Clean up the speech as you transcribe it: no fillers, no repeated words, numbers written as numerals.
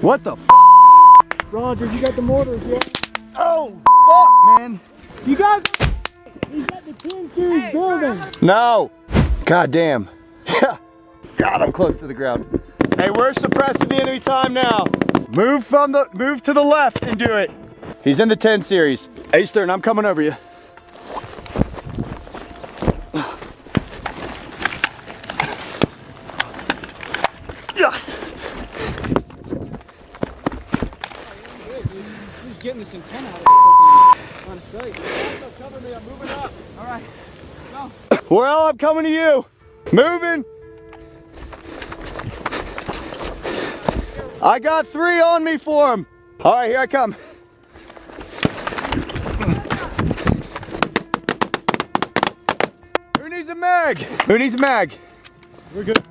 What the f? Roger, you got the mortars yet? Oh, fuck, man. You guys, he's got the 10 series building. No. God damn. Yeah. God, I'm close to the ground. Hey, we're suppressing the enemy time now. Move to the left and do it. He's in the 10 series. Hey, Stern, I'm coming over you. Yeah. He's getting this antenna out of the fucking line of sight. Cover me, I'm moving up. All right, go. Well, I'm coming to you. Moving. I got 3 on me for him. All right, here I come. Who needs a mag? Who needs a mag? We're good.